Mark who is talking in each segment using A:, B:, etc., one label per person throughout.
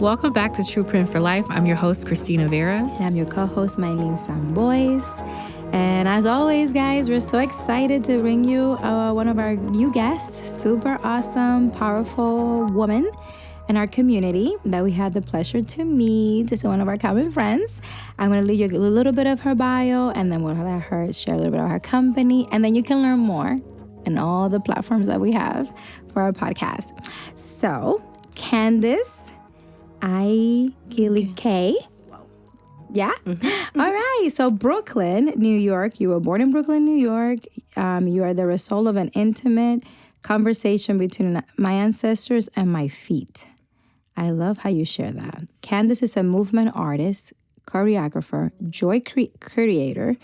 A: Welcome back to True Print for Life. I'm your host, Christina Vera.
B: And I'm your co-host, Maylin Sambois. And as always, guys, we're so excited to bring you one of our new guests, super awesome, powerful woman in our community that we had the pleasure to meet. It's one of our common friends. I'm going to leave you a little bit of her bio, and then we'll let her share a little bit of her company, and then you can learn more in all the platforms that we have for our podcast. So, Candice Igeleke. Yeah? All right. So Brooklyn, New York. You were born in Brooklyn, New York. You are the result of an intimate conversation between my ancestors and my feet. I love how you share that. Candice is a movement artist, choreographer, joy curator,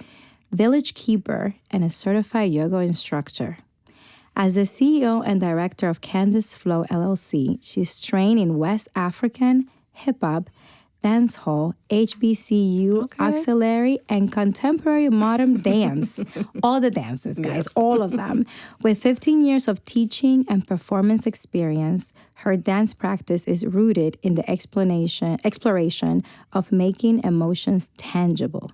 B: village keeper, and a certified yoga instructor. As the CEO and director of Candice Flow LLC, she's trained in West African, hip-hop, dancehall, HBCU, auxiliary, and contemporary modern dance. All the dances, guys, yes. All of them. With 15 years of teaching and performance experience, her dance practice is rooted in the exploration of making emotions tangible,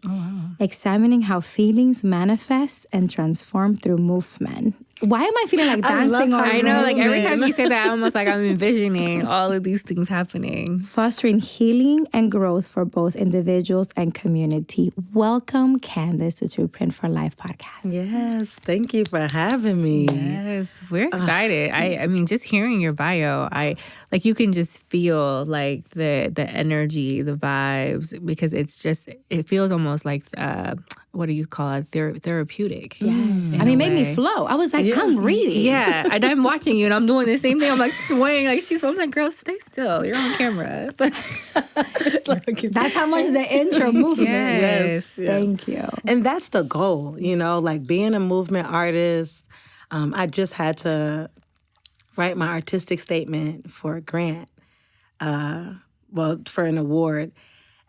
B: examining how feelings manifest and transform through movement. Why am I feeling like dancing?
A: I know, like every time you say that, I'm almost like I'm envisioning all of these things happening.
B: Fostering healing and growth for both individuals and community. Welcome, Candice, to True Print for Life podcast.
C: Yes, thank you for having me.
A: Yes, we're excited. I mean, just hearing your bio, like you can just feel like the energy, the vibes, because it feels almost like what do you call it? Therapeutic.
B: Yes. I mean, it made me flow. I was like, I'm reading.
A: Yeah. And I'm watching you and I'm doing the same thing. I'm like swaying. I'm like, girl, stay still. You're on camera. But
B: that's how much the intro movement
A: is.
C: Yes.
B: Thank you.
C: And that's the goal, like being a movement artist. I just had to write my artistic statement for a grant, for an award.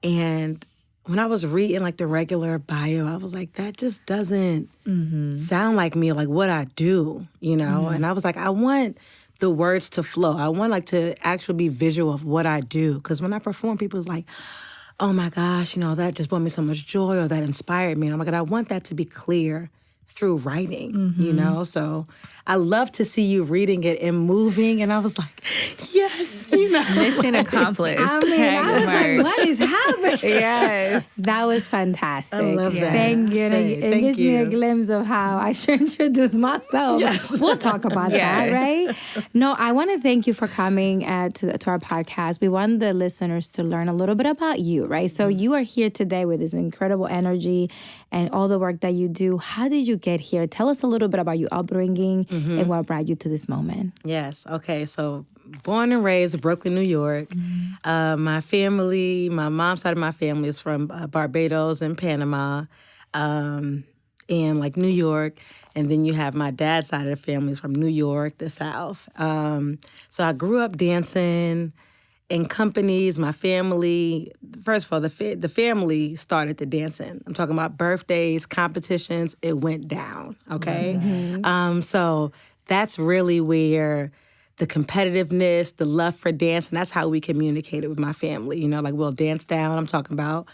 C: And when I was reading like the regular bio, I was like, that just doesn't sound like me, like what I do, And I was like, I want the words to flow. I want like to actually be visual of what I do. Because when I perform, people's like, oh my gosh, that just brought me so much joy or that inspired me. And I'm like, I want that to be clear through writing, So I love to see you reading it and moving. And I was like, yes,
A: Mission accomplished.
B: I mean, I was like, what is happening?
A: Yes.
B: That was fantastic.
C: I love that.
B: Thank you. It gives me a glimpse of how I should introduce myself.
C: Yes.
B: We'll talk about that, right? No, I want to thank you for coming to our podcast. We want the listeners to learn a little bit about you, right? So you are here today with this incredible energy and all the work that you do. How did you get here? Tell us a little bit about your upbringing and what brought you to this moment.
C: Yes. Okay. So born and raised in Brooklyn, New York. My mom's side of my family is from Barbados and Panama and like New York. And then you have my dad's side of the family is from New York, the South. So I grew up dancing in companies. My family, first of all, the family started the dancing. I'm talking about birthdays, competitions. It went down, okay? So that's really where the competitiveness, the love for dance, and that's how we communicated with my family. Like we'll dance down. I'm talking about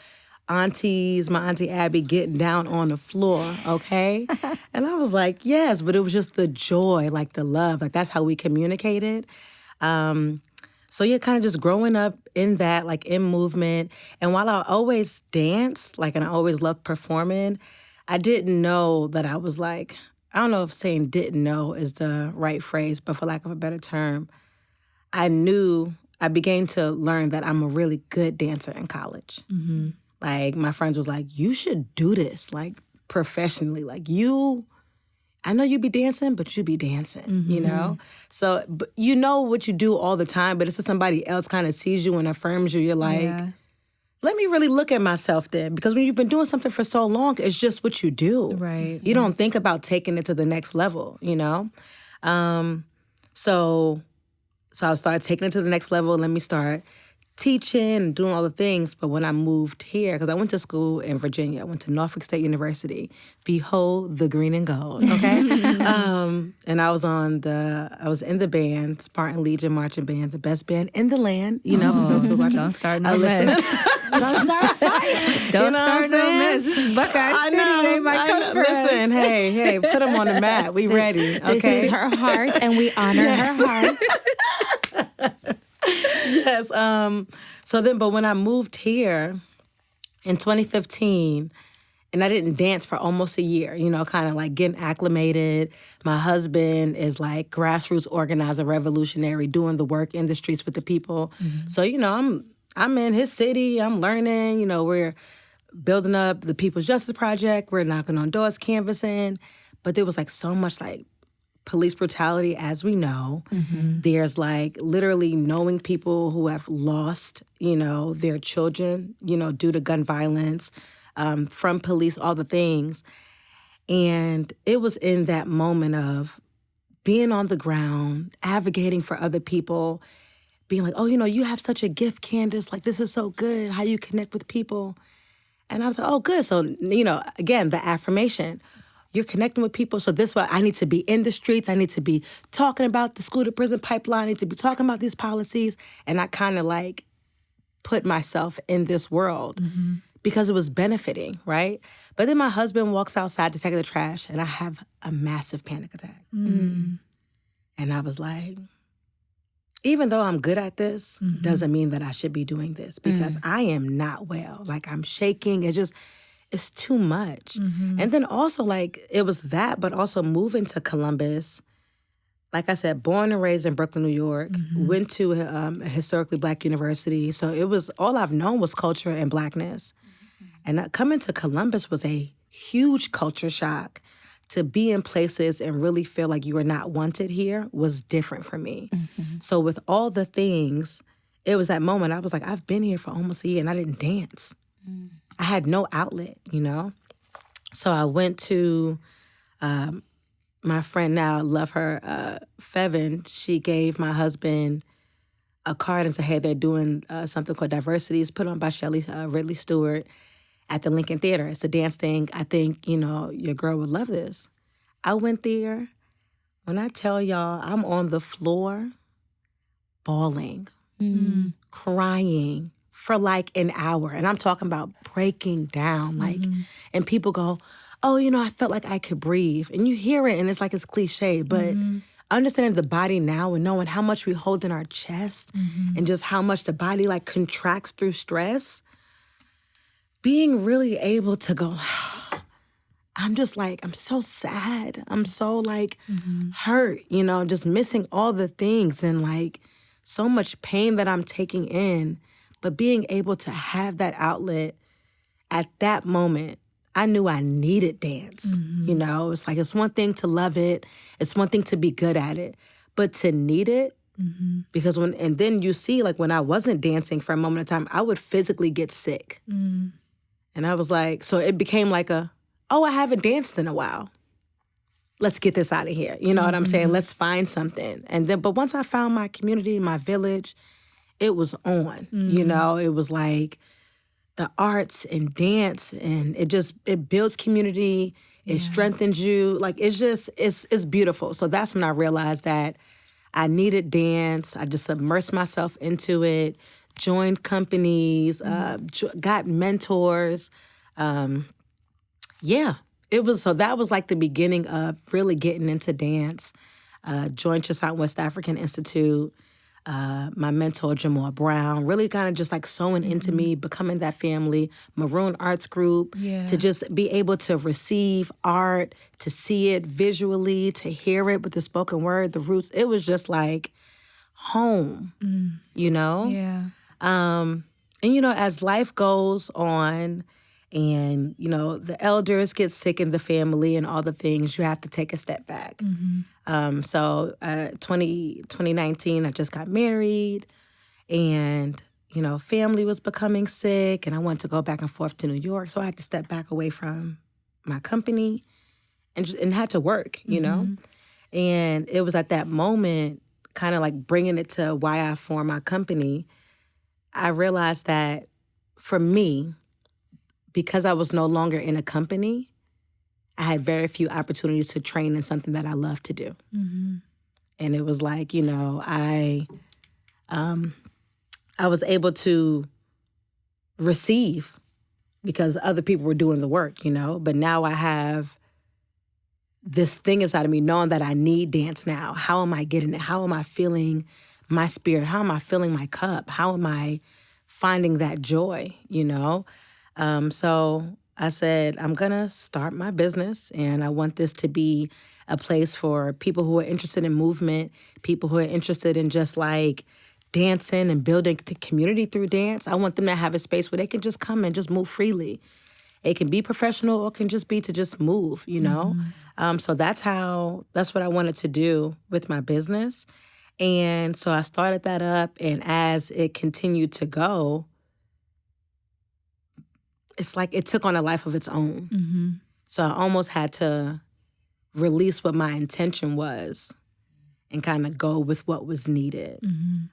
C: my Auntie Abby getting down on the floor, okay? And I was like, yes, but it was just the joy, like the love. Like that's how we communicated. So yeah, kind of just growing up in that, like in movement. And while I always danced, and I always loved performing, I didn't know that I was like, I don't know if saying didn't know is the right phrase, but for lack of a better term, I began to learn that I'm a really good dancer in college. Like my friends was like, you should do this, like professionally. Like I know you be dancing, but you be dancing, So, but you know what you do all the time, but it's if somebody else kind of sees you and affirms you, you're like, let me really look at myself then. Because when you've been doing something for so long, it's just what you do.
A: Right.
C: You don't think about taking it to the next level, So I started taking it to the next level. Let me start teaching and doing all the things. But when I moved here, because I went to school in Virginia, I went to Norfolk State University. Behold the green and gold, okay? And I was in the band, Spartan Legion Marching Band, the best band in the land, for those who watch.
A: Don't start no mess.
B: Don't start a fight.
A: Don't start no mess. This is Buckeye City. They might come for us.
C: Listen, hey, put them on the mat. We ready, okay?
B: This is her heart, and we honor her heart.
C: Yes. But when I moved here in 2015, and I didn't dance for almost a year, kind of like getting acclimated. My husband is like grassroots organizer, revolutionary, doing the work in the streets with the people. Mm-hmm. So, I'm in his city. I'm learning. We're building up the People's Justice Project. We're knocking on doors, canvassing. But there was like so much like police brutality, as we know. Mm-hmm. There's like literally knowing people who have lost, their children, due to gun violence, from police, all the things. And it was in that moment of being on the ground, advocating for other people, being like, oh, you have such a gift, Candice. Like, this is so good, how you connect with people. And I was like, oh, good. So, again, the affirmation. You're connecting with people, so this is why I need to be in the streets. I need to be talking about the school-to-prison pipeline. I need to be talking about these policies. And I kind of like put myself in this world because it was benefiting, right? But then my husband walks outside to take the trash, and I have a massive panic attack. Mm. And I was like, even though I'm good at this, doesn't mean that I should be doing this because I am not well. Like, I'm shaking. It's too much. Mm-hmm. And then also, like, it was that, but also moving to Columbus. Like I said, born and raised in Brooklyn, New York, went to a historically Black university. So it was, all I've known was culture and Blackness. And coming to Columbus was a huge culture shock. To be in places and really feel like you are not wanted here was different for me. Mm-hmm. So with all the things, it was that moment, I was like, I've been here for almost a year and I didn't dance. Mm. I had no outlet, So I went to my friend now, I love her, Fevin. She gave my husband a card and said, hey, they're doing something called Diversity. It's put on by Shelley Ridley Stewart at the Lincoln Theater. It's a dance thing. I think, your girl would love this. I went there. When I tell y'all, I'm on the floor bawling, crying, for like an hour. And I'm talking about breaking down. Like, and people go, oh, I felt like I could breathe. And you hear it and it's like it's cliche, but understanding the body now and knowing how much we hold in our chest and just how much the body like contracts through stress, being really able to go, I'm just like, I'm so sad. I'm so like hurt, just missing all the things and like so much pain that I'm taking in. But being able to have that outlet at that moment, I knew I needed dance. It's like, it's one thing to love it. It's one thing to be good at it. But to need it, because and then you see, like when I wasn't dancing for a moment of time, I would physically get sick. And I was like, so it became like I haven't danced in a while. Let's get this out of here. You know what I'm saying? Let's find something. And then, but once I found my community, my village, it was on, it was like the arts and dance and it builds community, it strengthens you. Like it's beautiful. So that's when I realized that I needed dance. I just immersed myself into it, joined companies, got mentors. That was like the beginning of really getting into dance. Joined Chisant West African Institute. My mentor, Jamal Brown, really kind of just like sewing into me, becoming that family, Maroon Arts Group, to just be able to receive art, to see it visually, to hear it with the spoken word, the roots. It was just like home,
A: Yeah.
C: And, as life goes on and, the elders get sick in the family and all the things, you have to take a step back. 2019, I just got married and, family was becoming sick and I wanted to go back and forth to New York. So I had to step back away from my company and had to work, And it was at that moment, kind of like bringing it to why I formed my company, I realized that for me, because I was no longer in a company, I had very few opportunities to train in something that I love to do. And it was like, you know, I was able to receive because other people were doing the work, you know. But now I have this thing inside of me knowing that I need dance now. How am I getting it? How am I feeling my spirit? How am I filling my cup? How am I finding that joy, you know? So I said, I'm going to start my business, and I want this to be a place for people who are interested in movement, people who are interested in just like dancing and building the community through dance. I want them to have a space where they can just come and just move freely. It can be professional or it can just be to just move, you know? So that's what I wanted to do with my business. And so I started that up, and as it continued to go, it's like it took on a life of its own. So I almost had to release what my intention was and kind of go with what was needed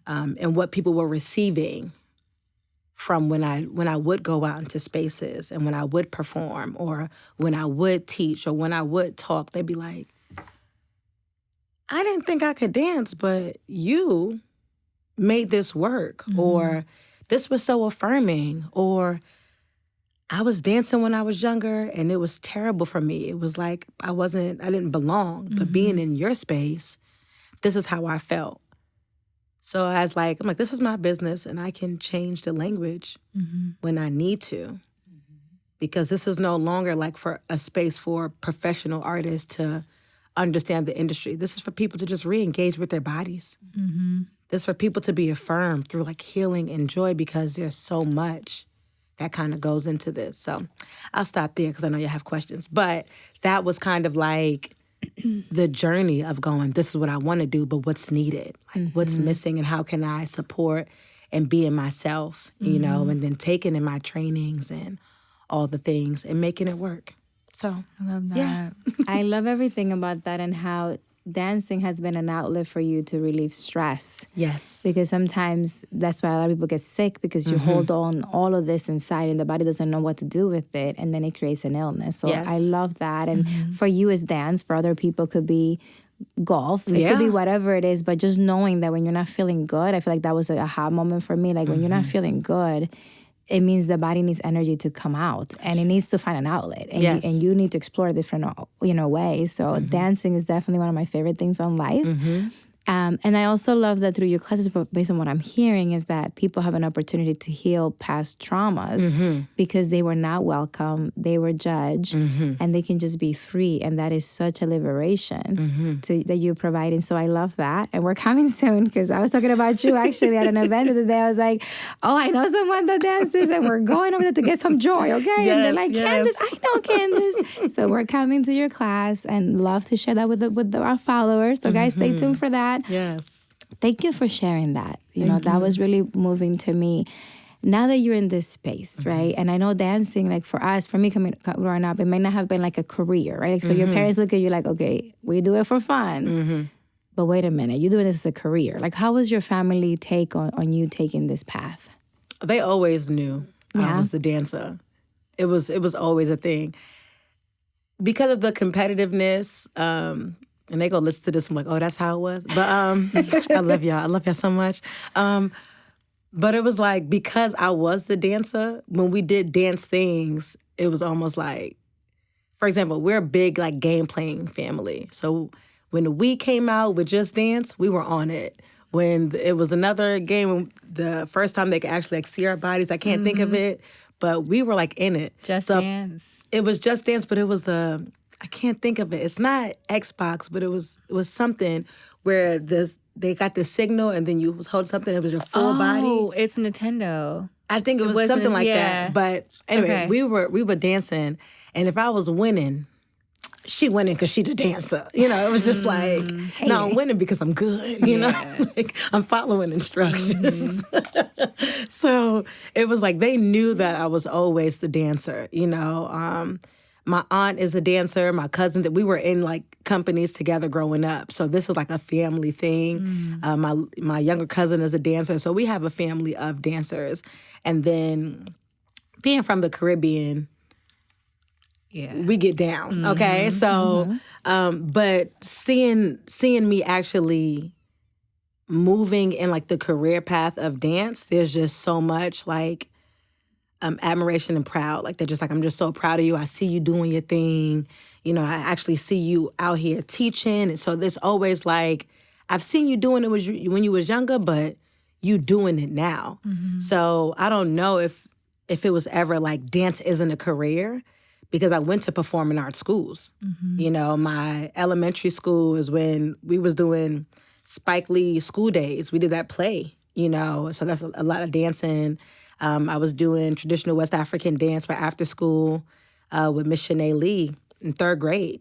C: and what people were receiving from when I would go out into spaces and when I would perform or when I would teach or when I would talk. They'd be like, I didn't think I could dance, but you made this work, or this was so affirming, or I was dancing when I was younger and it was terrible for me. It was like I didn't belong, but being in your space, this is how I felt. So I'm like, this is my business and I can change the language when I need to, because this is no longer like for a space for professional artists to understand the industry. This is for people to just re-engage with their bodies. This is for people to be affirmed through like healing and joy, because there's so much that kind of goes into this. So I'll stop there because I know you have questions. But that was kind of like the journey of going, this is what I want to do, but what's needed? Like what's missing and how can I support and be in myself, you know, and then taking in my trainings and all the things and making it work. So
A: I love that.
C: Yeah.
B: I love everything about that and how dancing has been an outlet for you to relieve stress.
C: Yes.
B: Because sometimes that's why a lot of people get sick, because you hold on all of this inside and the body doesn't know what to do with it, and then it creates an illness. So
C: Yes.
B: I love that. And for you it's dance, for other people could be golf, it could be whatever it is, but just knowing that when you're not feeling good, I feel like that was an aha moment for me. Like when you're not feeling good, it means the body needs energy to come out and it needs to find an outlet. And,
C: Yes.
B: you need to explore different, ways. So dancing is definitely one of my favorite things on life. And I also love that through your classes, but based on what I'm hearing, is that people have an opportunity to heal past traumas because they were not welcome, they were judged, and they can just be free. And that is such a liberation that you're providing. So I love that. And we're coming soon, because I was talking about you actually at an event the other day. I was like, oh, I know someone that dances and we're going over there to get some joy, okay? And they're like, Candice, I know Candice. So we're coming to your class and love to share that with our followers. So guys, stay tuned for that.
C: Yes.
B: Thank you for sharing that. That was really moving to me. Now that you're in this space, right? And I know dancing, like for me growing up, it may not have been like a career, right? Like, so your parents look at you like, okay, we do it for fun. But wait a minute, you're doing this as a career. Like, how was your family take on you taking this path?
C: They always knew I was the dancer. It was always a thing. Because of the competitiveness, and they go listen to this, I'm like, oh, that's how it was. But I love y'all. I love y'all so much. But it was like, because I was the dancer, when we did dance things, it was almost like, for example, we're a big like game playing family. So when the week came out with Just Dance, we were on it. When it was another game, the first time they could actually like see our bodies, I can't think of it, but we were like in it.
A: Just Dance.
C: It was Just Dance, but it was I can't think of it. It's not Xbox, but it was something where they got the signal and then you was holding something. It was your full body.
A: Oh, it's Nintendo.
C: I think it was something like that. But anyway, we were dancing, and if I was winning, she winning because she the dancer. It was just like, no, I'm winning because I'm good. You know, like I'm following instructions. So it was like they knew that I was always the dancer. My aunt is a dancer. My cousin, that we were in like companies together growing up. So this is like a family thing. My younger cousin is a dancer. So we have a family of dancers. And then being from the Caribbean, we get down. Okay, so but seeing me actually moving in like the career path of dance, there's just so much like admiration and proud. Like they're just like, I'm just so proud of you. I see you doing your thing. You know, I actually see you out here teaching. And so there's always like, I've seen you doing it when you was younger, but you doing it now. So I don't know if it was ever like dance isn't a career, because I went to performing arts schools. You know, my elementary school is when we was doing Spike Lee School Days. We did that play, you know, so that's a lot of dancing. I was doing traditional West African dance for after school with Miss Shanae Lee in 3rd grade.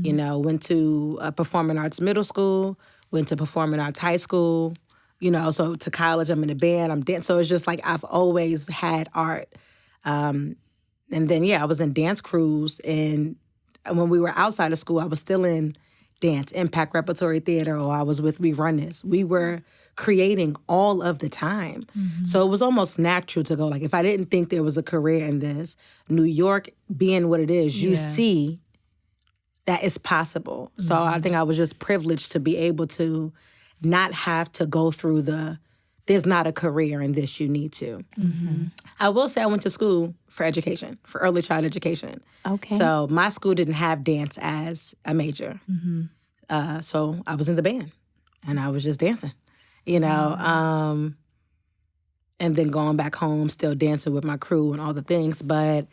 C: You know, went to performing arts middle school, went to performing arts high school, you know, so to college, I'm in a band, I'm dance. So it's just like I've always had art. And then, I was in dance crews. And when we were outside of school, I was still in dance, Impact Repertory Theater, or I was with We Run This. We were creating all of the time. So it was almost natural to go, like, if I didn't think there was a career in this, New York being what it is, you see that it's possible. So I think I was just privileged to be able to not have to go through there's not a career in this, you need to. I will say I went to school for education, for early child education.
B: Okay.
C: So my school didn't have dance as a major. So I was in the band and I was just dancing, you know. And then going back home, still dancing with my crew and all the things. But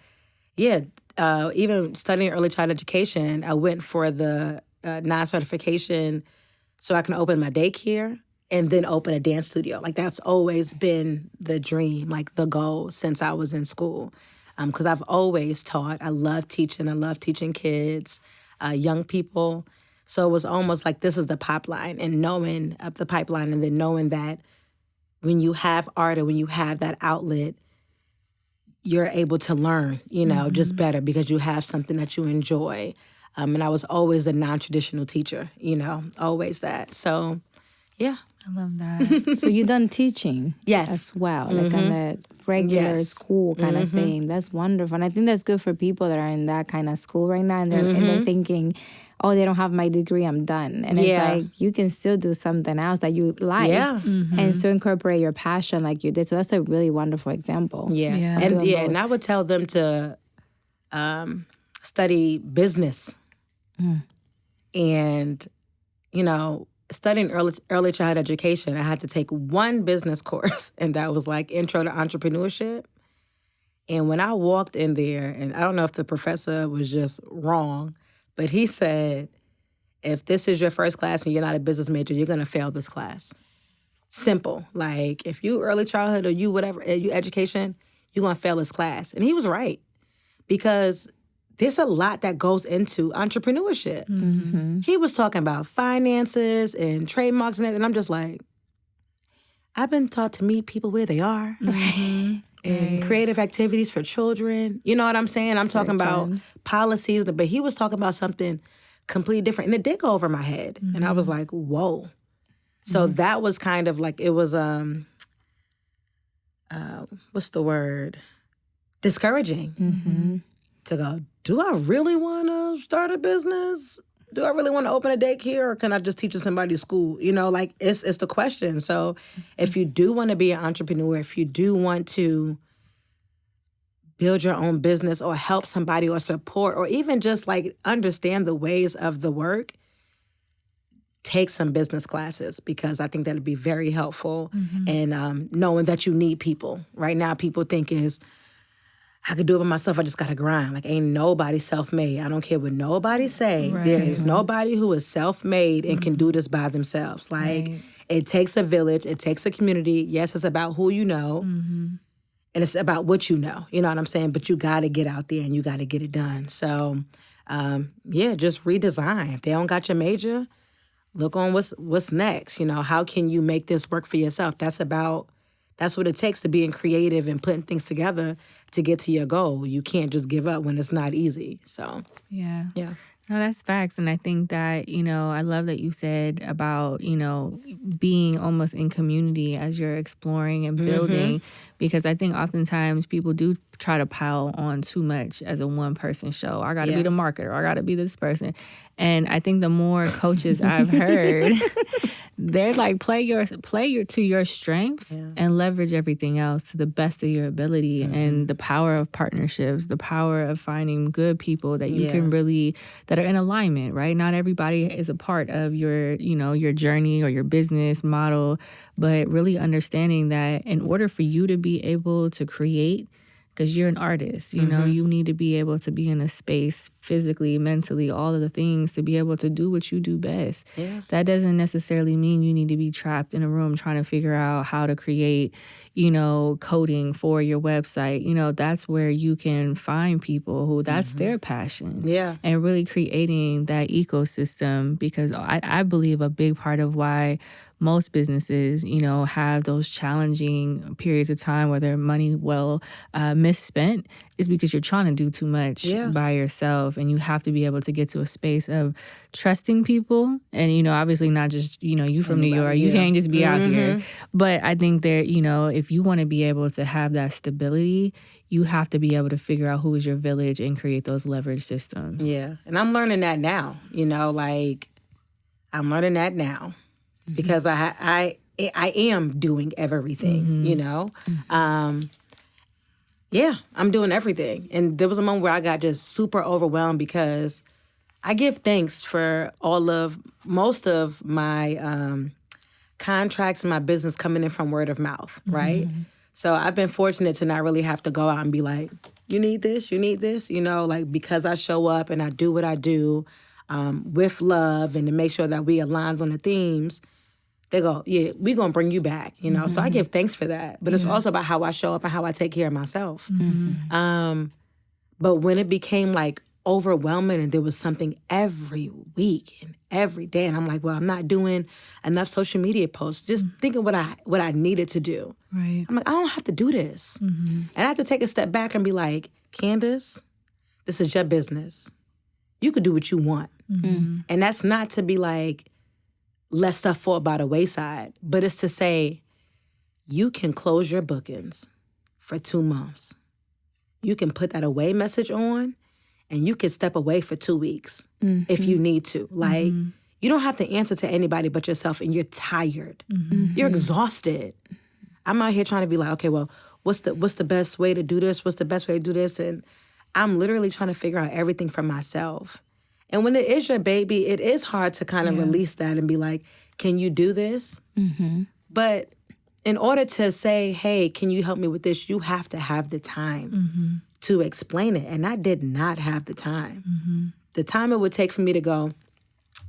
C: even studying early child education, I went for the non-certification so I can open my daycare and then open a dance studio. Like, that's always been the dream, like the goal since I was in school. Because I've always taught. I love teaching. I love teaching kids, young people. So it was almost like this is the pipeline, and knowing the pipeline, and then knowing that when you have art or when you have that outlet, you're able to learn, you know, just better because you have something that you enjoy. And I was always a non-traditional teacher, you know, always that. So, yeah.
A: I love that.
B: So you done teaching
C: Yes.
B: as well, like on that regular
C: Yes.
B: school kind of thing. That's wonderful. And I think that's good for people that are in that kind of school right now, and they're thinking, oh, they don't have my degree, I'm done. And it's like, you can still do something else that you like and still incorporate your passion like you did. So that's a really wonderful example.
C: And I would tell them to study business. And, you know, studying early childhood education, I had to take one business course, and that was like Intro to Entrepreneurship. And when I walked in there, and I don't know if the professor was just wrong, but he said, if this is your first class and you're not a business major, you're going to fail this class. Simple. Like, if you early childhood or you whatever, you education, you're going to fail this class. And he was right, because there's a lot that goes into entrepreneurship. He was talking about finances and trademarks and everything. I'm just like, I've been taught to meet people where they are. And creative activities for children. You know what I'm saying? I'm talking about policies, but he was talking about something completely different. And it did go over my head. And I was like, whoa. So that was kind of like, it was, what's the word? Discouraging. To go, do I really want to start a business? Do I really want to open a daycare, or can I just teach in somebody's school? You know, like, it's the question. So if you do want to be an entrepreneur, if you do want to build your own business or help somebody or support, or even just like understand the ways of the work, take some business classes, because I think that'd be very helpful. And knowing that you need people. Right now, people think I could do it by myself. I just got to grind. Like, ain't nobody self-made. I don't care what nobody say. There is nobody who is self-made and can do this by themselves. Like, it takes a village. It takes a community. Yes, it's about who you know. And it's about what you know. You know what I'm saying? But you got to get out there and you got to get it done. So, just redesign. If they don't got your major, look on what's next. You know, how can you make this work for yourself? That's what it takes to being creative and putting things together to get to your goal. You can't just give up when it's not easy. So, yeah.
A: No, that's facts. And I think that, you know, I love that you said about, you know, being almost in community as you're exploring and building, because I think oftentimes people do try to pile on too much as a one-person show. I got to be the marketer. I got to be this person. And I think the more coaches I've heard, they're like, play to your strengths and leverage everything else to the best of your ability. And the power of partnerships, the power of finding good people that you can really, that are in alignment, right? Not everybody is a part of your, your journey or your business model, but really understanding that in order for you to be able to create, because you're an artist, you need to be able to be in a space physically, mentally, all of the things to be able to do what you do best. Yeah. That doesn't necessarily mean you need to be trapped in a room trying to figure out how to create, coding for your website. That's where you can find people who that's their passion. Yeah. And really creating that ecosystem, because I believe a big part of why most businesses, have those challenging periods of time where their money misspent is because you're trying to do too much by yourself. And you have to be able to get to a space of trusting people. And, obviously not just, you from New York. You can't just be out here. But I think that, if you want to be able to have that stability, you have to be able to figure out who is your village and create those leverage systems.
C: Yeah. And I'm learning that now, I'm learning that now. Because I am doing everything, I'm doing everything. And there was a moment where I got just super overwhelmed because I give thanks for most of my contracts and my business coming in from word of mouth, right? So I've been fortunate to not really have to go out and be like, you need this, because I show up and I do what I do with love and to make sure that we align on the themes. They go, yeah, we're going to bring you back, So I give thanks for that. But it's also about how I show up and how I take care of myself. But when it became overwhelming and there was something every week and every day, and I'm like, well, I'm not doing enough social media posts, just thinking what I needed to do. Right. I'm like, I don't have to do this. And I have to take a step back and be like, Candice, this is your business. You could do what you want. And that's not to be like, let stuff fall by the wayside, but it's to say, you can close your bookings for 2 months. You can put that away message on, and you can step away for 2 weeks if you need to. You don't have to answer to anybody but yourself, and you're tired. You're exhausted. I'm out here trying to be like, okay, well, what's the best way to do this? What's the best way to do this? And I'm literally trying to figure out everything for myself. And when it is your baby, it is hard to kind of release that and be like, can you do this? But in order to say, hey, can you help me with this? You have to have the time to explain it. And I did not have the time. The time it would take for me to go,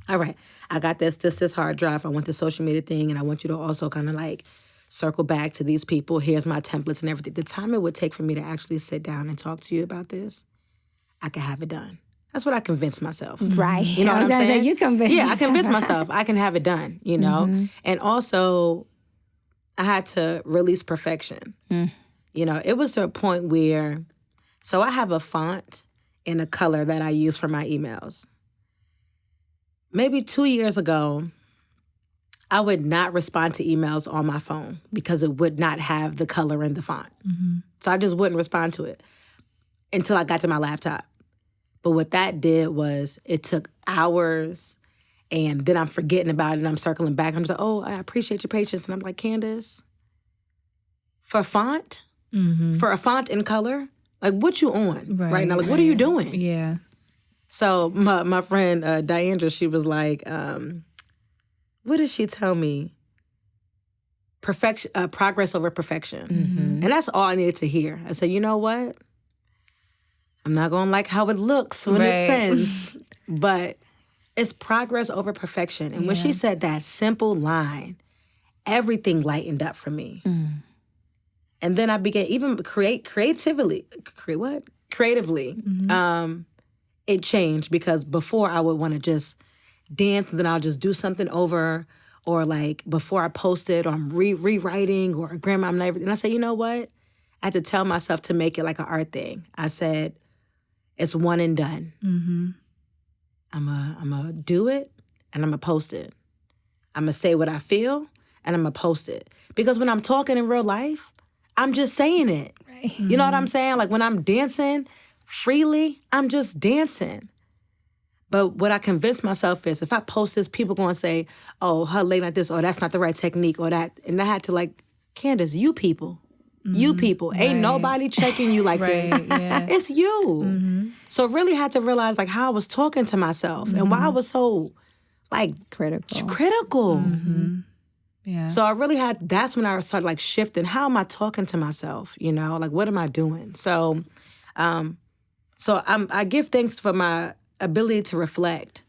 C: all right, I got this hard drive. I want the social media thing. And I want you to also kind of circle back to these people. Here's my templates and everything. The time it would take for me to actually sit down and talk to you about this, I could have it done. That's what I convinced myself.
B: Right.
C: You know what I'm saying?
B: You convinced yourself.
C: I convinced myself I can have it done, And also, I had to release perfection. It was to a point where, so I have a font and a color that I use for my emails. Maybe 2 years ago, I would not respond to emails on my phone because it would not have the color in the font. So I just wouldn't respond to it until I got to my laptop. But what that did was it took hours, and then I'm forgetting about it, and I'm circling back. I'm just like, oh, I appreciate your patience. And I'm like, Candice, for a font in color, what you on right now? What are you doing?
A: Yeah.
C: So my friend Diandra, she was like, what did she tell me? Progress over perfection. And that's all I needed to hear. I said, you know what? I'm not going to like how it looks when it sends, but it's progress over perfection. And when she said that simple line, everything lightened up for me. And then I began even creatively. It changed, because before I would want to just dance and then I'll just do something over, or before I posted, or I'm rewriting, or grammar, I'm not everything. And I said, you know what? I had to tell myself to make it like an art thing. I said, it's one and done. I'm going to do it, and I'm going to post it. I'm going to say what I feel, and I'm going to post it. Because when I'm talking in real life, I'm just saying it.
B: Right.
C: You know what I'm saying? Like when I'm dancing freely, I'm just dancing. But what I convince myself is if I post this, people going to say, oh, her laying like this, or that's not the right technique, or that. And I had to like, Candice, you people. You people. Ain't nobody checking you like this.
A: Yeah.
C: It's you. So really had to realize like how I was talking to myself and why I was so like critical.
A: Yeah.
C: So I really that's when I started like shifting. How am I talking to myself? You know, like what am I doing? So, I give thanks for my ability to reflect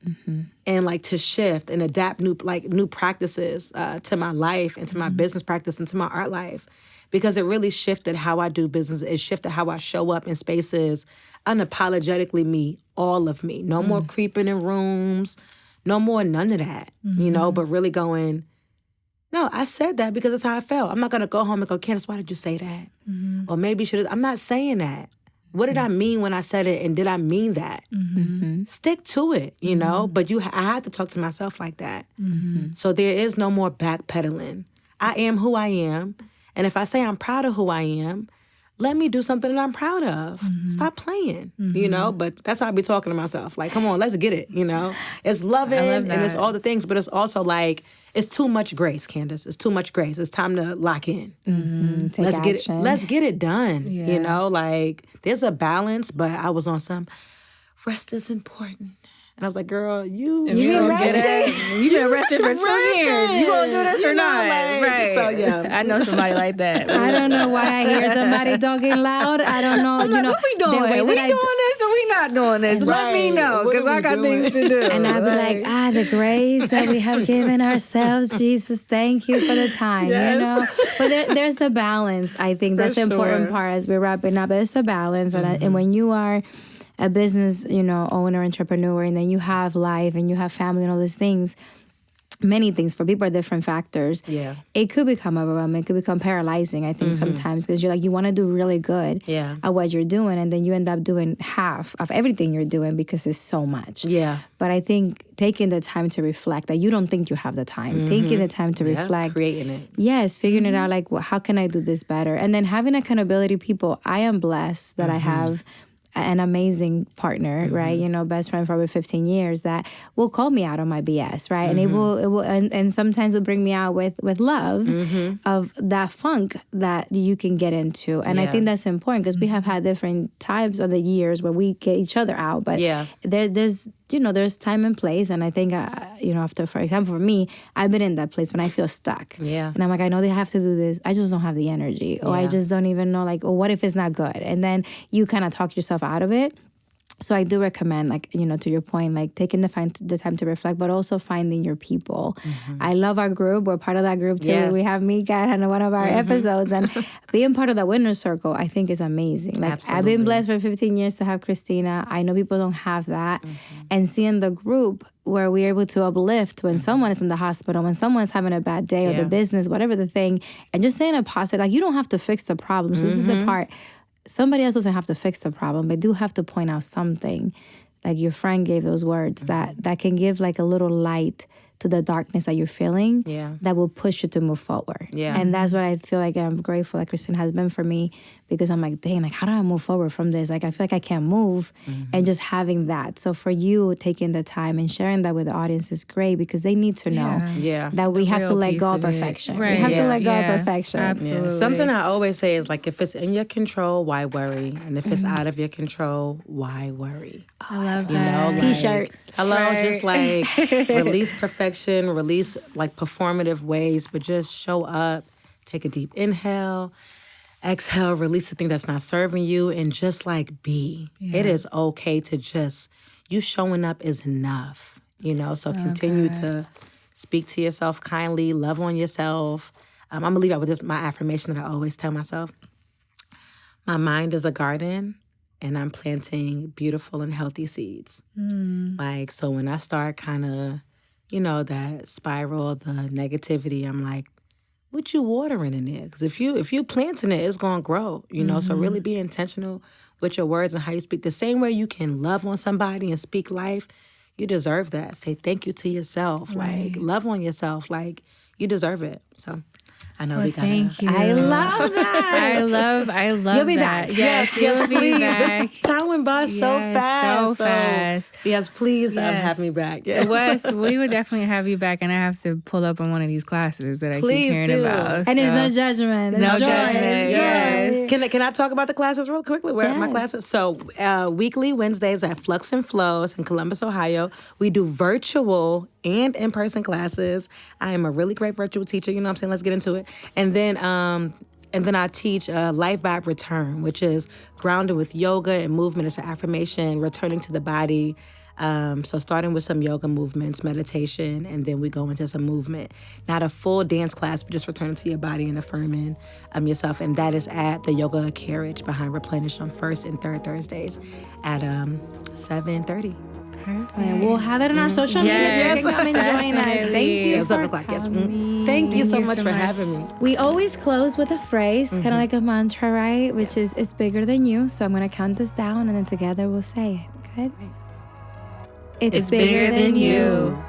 C: and like to shift and adapt new practices to my life and to my business practice and to my art life, because it really shifted how I do business. It shifted how I show up in spaces, unapologetically me, all of me. No more creeping in rooms, no more none of that, you know, but really going, no, I said that because that's how I felt. I'm not going to go home and go, Candice, why did you say that? Or maybe you should have. I'm not saying that. What did I mean when I said it, and did I mean that? Stick to it, you know? But I had to talk to myself like that. So there is no more backpedaling. I am who I am. And if I say I'm proud of who I am, let me do something that I'm proud of. Stop playing, you know? But that's how I be talking to myself. Like, come on, let's get it, you know? It's loving and it's all the things, but it's also like, it's too much grace, Candice. It's too much grace. It's time to lock in. Let's get it done, you know? Like, there's a balance, but I was on some, rest is important. And I was like, girl, you
A: been resting? You've been resting for 2 years. You gonna do this or not?
C: Like,
A: right.
C: So, yeah.
A: I know somebody like that.
B: I don't know why I hear somebody talking loud. I don't know.
A: I'm like, what we doing? We doing this or we not doing this? Let me know, because I got things to do.
B: And I'll be like, the grace that we have given ourselves, Jesus, thank you for the time, you know? But there's a balance. I think that's the important part as we're wrapping up. There's a balance. And when you are a business, you know, owner, entrepreneur, and then you have life and you have family and all these things, many things for people are different factors.
C: Yeah.
B: It could become overwhelming. It could become paralyzing, I think, sometimes, because you're like, you want to do really good at what you're doing, and then you end up doing half of everything you're doing because it's so much.
C: Yeah.
B: But I think taking the time to reflect, that you don't think you have the time, taking the time to reflect.
C: Creating it.
B: Yes, figuring it out, like, well, how can I do this better? And then having accountability people. I am blessed that I have an amazing partner, right? You know, best friend for over 15 years that will call me out on my BS, right? And it will, and sometimes it'll bring me out with love of that funk that you can get into. And I think that's important, because we have had different times of the years where we get each other out, but there's you know, there's time and place. And I think, you know, after, for example, for me, I've been in that place when I feel stuck.
C: Yeah.
B: And I'm like, I know they have to do this. I just don't have the energy. Or I just don't even know, like, oh, what if it's not good? And then you kind of talk yourself out of it. So I do recommend, like, you know, to your point, like taking the time to reflect, but also finding your people. I love our group. We're part of that group too.
C: Yes.
B: We have Mika on one of our episodes, and being part of the winner's circle, I think, is amazing. Like,
C: Absolutely.
B: I've been blessed for 15 years to have Christina. I know people don't have that. And seeing the group where we're able to uplift when someone is in the hospital, when someone's having a bad day or the business, whatever the thing, and just saying a positive, like, you don't have to fix the problem. So this is the part. Somebody else doesn't have to fix the problem, but do have to point out something. Like your friend gave those words that can give like a little light to the darkness that you're feeling, that will push you to move forward. Yeah. And that's what I feel like, and I'm grateful that Christine has been for me, because I'm like, dang, like, how do I move forward from this? Like, I feel like I can't move, and just having that. So for you, taking the time and sharing that with the audience is great, because they need to know that we have to let go of perfection.
A: Right.
B: We have to let go of perfection.
A: Absolutely.
C: Yeah. Something I always say is, like, if it's in your control, why worry? And if it's out of your control, why worry?
A: I love
C: You
A: that.
C: know, like,
B: T-shirt.
C: Hello, just like release perfection, release like performative ways, but just show up, take a deep inhale, exhale, release the thing that's not serving you, and just like be. It is okay to just, you showing up is enough, you know? So continue to speak to yourself kindly, love on yourself. I'm gonna leave out with this, my affirmation that I always tell myself. My mind is a garden, and I'm planting beautiful and healthy seeds. Like, so when I start kind of, you know, that spiral, the negativity, I'm like, what you watering in there? Because if you planting it, it's going to grow, you know? So really be intentional with your words and how you speak. The same way you can love on somebody and speak life, you deserve that. Say thank you to yourself. Like, love on yourself. Like, you deserve it. So I know we got
A: Thank you.
B: I love that.
A: I love
B: You'll be
A: that.
B: back.
A: Yes, you'll be
C: please.
A: back.
C: This time went by so
A: Yes,
C: fast.
A: so fast.
C: Yes, please
A: Yes.
C: have me back. Yes.
A: Wes, we would definitely have you back, and I have to pull up on one of these classes that I
C: Please
A: keep hearing
C: do.
A: about.
B: And
A: so.
B: it's no judgment. It's
A: No
B: joy.
A: judgment,
B: It's joy.
A: yes.
C: Can I talk about the classes real quickly? Where are my
B: Yes.
C: classes? So weekly Wednesdays at Flux and Flows in Columbus, Ohio. We do virtual and in-person classes. I am a really great virtual teacher. You know what I'm saying? Let's get into it. And then I teach Life Vibe Return, which is grounded with yoga and movement. It's an affirmation, returning to the body. So starting with some yoga movements, meditation, and then we go into some movement. Not a full dance class, but just returning to your body and affirming yourself. And that is at the Yoga Carriage behind Replenish on first and third Thursdays at 7:30.
B: And we'll have it in our social media.
A: Yes,
B: You can come and join us.
A: definitely.
B: Thank you
C: Yeah, 7
B: for
C: o'clock, yes.
B: coming.
C: Thank you so
A: you
C: much
A: so
C: for
A: much.
C: having me.
B: We always close with a phrase, kind of like a mantra, right? Which is, it's bigger than you. So I'm going to count this down, and then together we'll say it. Good? It's
A: bigger than you.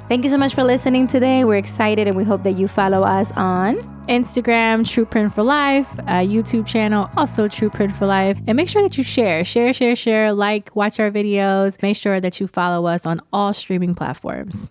B: Thank you so much for listening today. We're excited, and we hope that you follow us on
A: Instagram, True Print for Life, YouTube channel, also True Print for Life. And make sure that you share, like, watch our videos. Make sure that you follow us on all streaming platforms.